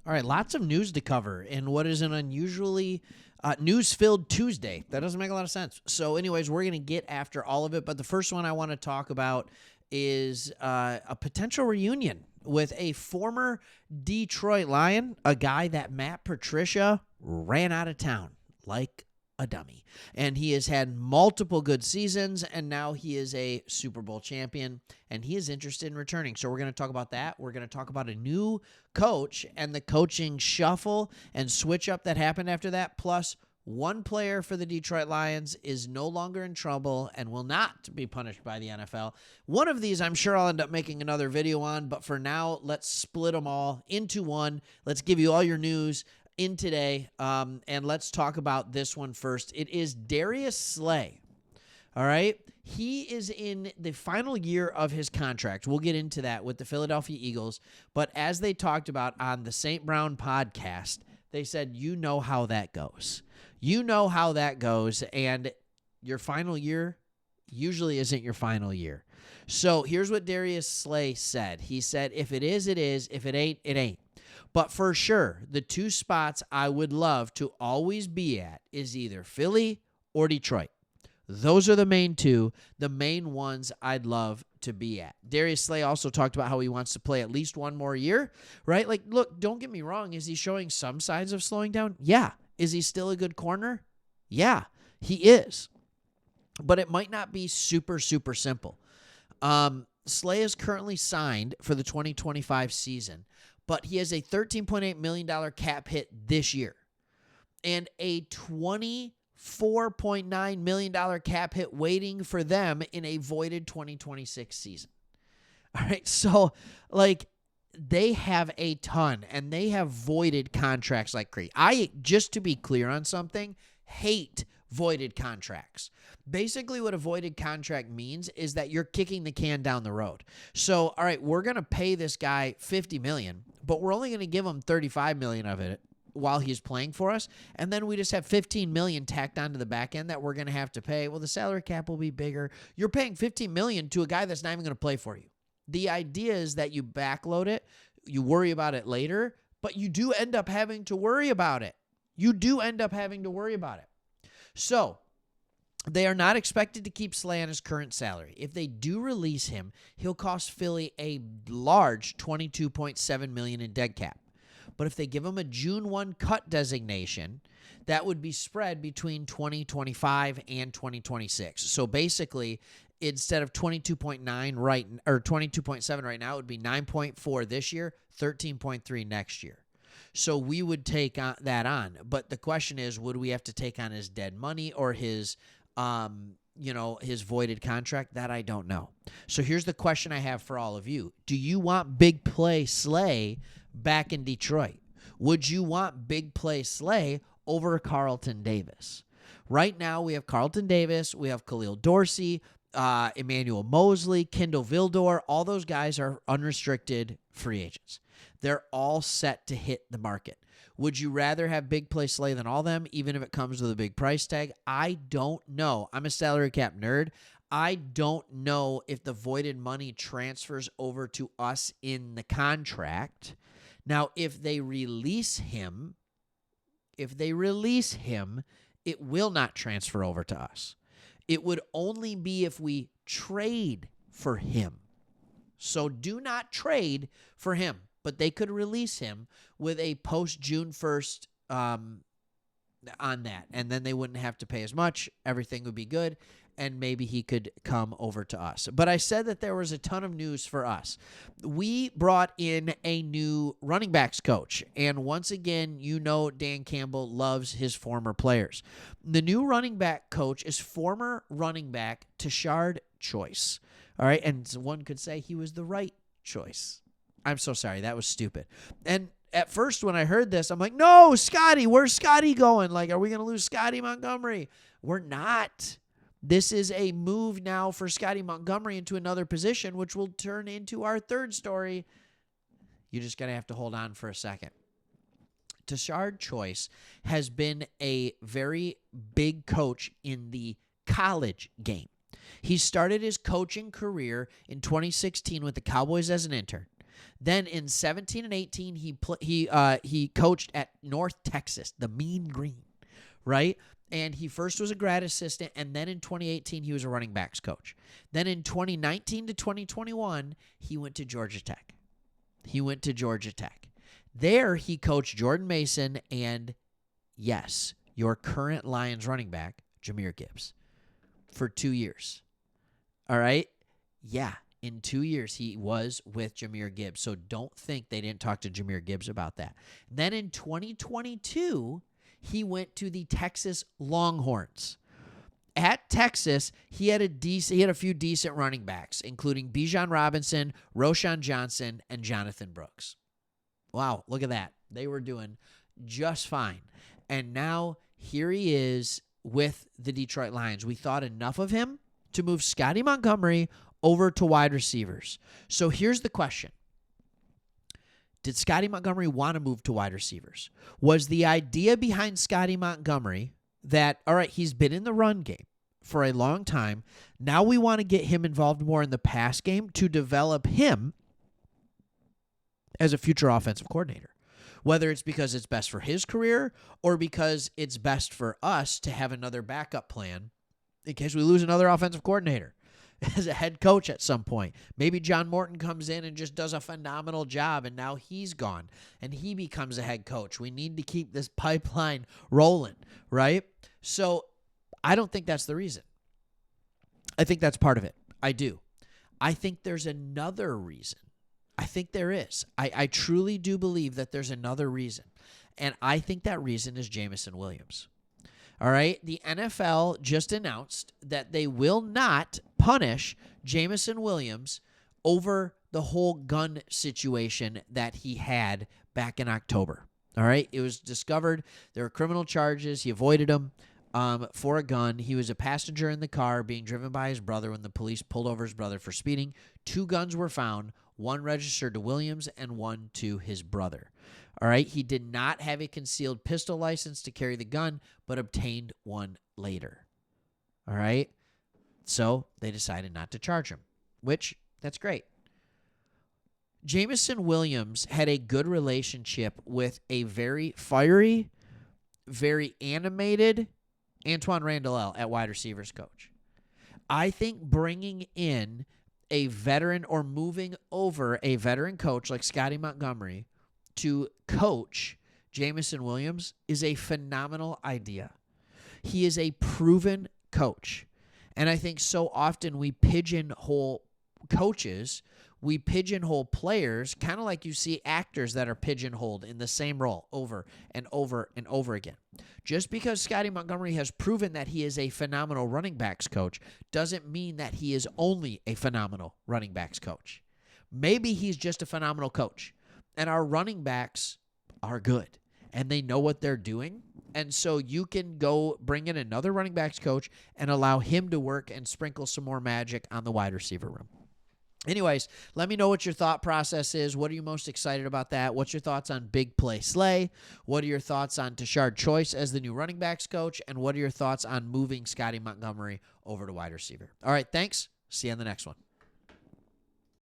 All right, lots of news to cover in what is an unusually news-filled Tuesday. That doesn't make a lot of sense. So anyways, we're going to get after all of it, but the first one I want to talk about is a potential reunion with a former Detroit Lion, a guy that Matt Patricia ran out of town like a dummy. And he has had multiple good seasons, and now he is a Super Bowl champion, and he is interested in returning. So we're going to talk about that. We're going to talk about a new coach and the coaching shuffle and switch up that happened after that. Plus, one player for the Detroit Lions is no longer in trouble and will not be punished by the NFL. One of these I'm sure I'll end up making another video on, but for now, let's split them all into one. Let's give you all your news in today, and let's talk about this one first. It is Darius Slay. All right, he is in the final year of his contract. We'll get into that with the Philadelphia Eagles, but as they talked about on the St. Brown podcast, they said, you know how that goes. You know how that goes, and your final year usually isn't your final year. So here's what Darius Slay said. He said, if it is, it is. If it ain't, it ain't. But for sure, the two spots I would love to always be at is either Philly or Detroit. Those are the main two, the main ones I'd love to be at. Darius Slay also talked about how he wants to play at least one more year, right? Like, look, don't get me wrong. Is he showing some signs of slowing down? Yeah. Is he still a good corner? Yeah, he is. But it might not be super, super simple. Slay is currently signed for the 2025 season, but he has a $13.8 million cap hit this year and a $24.9 million cap hit waiting for them in a voided 2026 season. All right, so, like, they have a ton, and they have voided contracts like crazy. I, just to be clear on something, hate voided contracts. Basically, what a voided contract means is that you're kicking the can down the road. So, all right, we're going to pay this guy $50 million, but we're only going to give him $35 million of it while he's playing for us, and then we just have $15 million tacked onto the back end that we're going to have to pay. Well, the salary cap will be bigger. You're paying $15 million to a guy that's not even going to play for you. The idea is that you backload it, you worry about it later, but you do end up having to worry about it. So, they are not expected to keep Slay on his current salary. If they do release him, he'll cost Philly a large $22.7 million in dead cap. But if they give him a June 1 cut designation, that would be spread between 2025 and 2026. So basically, instead of 22.9 or 22.7 right now, it would be 9.4 this year, 13.3 next year. So we would take that on. But the question is, would we have to take on his dead money or his his voided contract? That I don't know. So here's the question I have for all of you. Do you want big play Slay back in Detroit? Would you want big play Slay over Carlton Davis? Right now, we have Carlton Davis, we have Khalil Dorsey, Emmanuel Mosley, Kendall Vildor. All those guys are unrestricted free agents. They're all set to hit the market. Would you rather have big play Slay than all them, even if it comes with a big price tag? I don't know. I'm a salary cap nerd. I don't know if the voided money transfers over to us in the contract. Now, if they release him, it will not transfer over to us. It would only be if we trade for him. So do not trade for him. But they could release him with a post-June 1st on that. And then they wouldn't have to pay as much. Everything would be good. And maybe he could come over to us. But I said that there was a ton of news for us. We brought in a new running backs coach. And once again, you know Dan Campbell loves his former players. The new running back coach is former running back Tashard Choice. All right. And one could say he was the right choice. I'm so sorry. That was stupid. And at first when I heard this, I'm like, no, Scotty, where's Scotty going? Like, are we going to lose Scotty Montgomery? We're not. This is a move now for Scotty Montgomery into another position, which will turn into our third story. You're just going to have to hold on for a second. Tashard Choice has been a very big coach in the college game. He started his coaching career in 2016 with the Cowboys as an intern. Then in 17 and 18, he coached at North Texas, the Mean Green, right? And he first was a grad assistant, and then in 2018, he was a running backs coach. Then in 2019 to 2021, he went to Georgia Tech. There, he coached Jordan Mason and, yes, your current Lions running back, Jahmyr Gibbs, for 2 years. All right? Yeah, in 2 years, he was with Jahmyr Gibbs. So don't think they didn't talk to Jahmyr Gibbs about that. Then in 2022, he went to the Texas Longhorns. At Texas, he had a few decent running backs, including Bijan Robinson, Roshan Johnson, and Jonathan Brooks. Wow, look at that. They were doing just fine. And now here he is with the Detroit Lions. We thought enough of him to move Scotty Montgomery over to wide receivers. So here's the question. Did Scotty Montgomery want to move to wide receivers? Was the idea behind Scotty Montgomery that, all right, he's been in the run game for a long time. Now we want to get him involved more in the pass game to develop him as a future offensive coordinator? Whether it's because it's best for his career or because it's best for us to have another backup plan in case we lose another offensive coordinator as a head coach at some point. Maybe John Morton comes in and just does a phenomenal job, and now he's gone, and he becomes a head coach. We need to keep this pipeline rolling, right? So I don't think that's the reason. I think that's part of it. I do. I think there's another reason. I think there is. I truly do believe that there's another reason, and I think that reason is Jameson Williams. All right, the NFL just announced that they will not punish Jameson Williams over the whole gun situation that he had back in October. All right, it was discovered there were criminal charges. He avoided them for a gun. He was a passenger in the car being driven by his brother when the police pulled over his brother for speeding. 2 guns were found, one registered to Williams and one to his brother. All right, he did not have a concealed pistol license to carry the gun, but obtained one later. All right, so they decided not to charge him, which, that's great. Jameson Williams had a good relationship with a very fiery, very animated Antoine Randall at wide receivers coach. I think bringing in a veteran or moving over a veteran coach like Scotty Montgomery to coach Jameson Williams is a phenomenal idea. He is a proven coach. And I think so often we pigeonhole coaches, we pigeonhole players, kind of like you see actors that are pigeonholed in the same role over and over and over again. Just because Scotty Montgomery has proven that he is a phenomenal running backs coach doesn't mean that he is only a phenomenal running backs coach. Maybe he's just a phenomenal coach. And our running backs are good, and they know what they're doing. And so you can go bring in another running backs coach and allow him to work and sprinkle some more magic on the wide receiver room. Anyways, let me know what your thought process is. What are you most excited about that? What's your thoughts on Big Play Slay? What are your thoughts on Tashard Choice as the new running backs coach? And what are your thoughts on moving Scotty Montgomery over to wide receiver? All right, thanks. See you on the next one.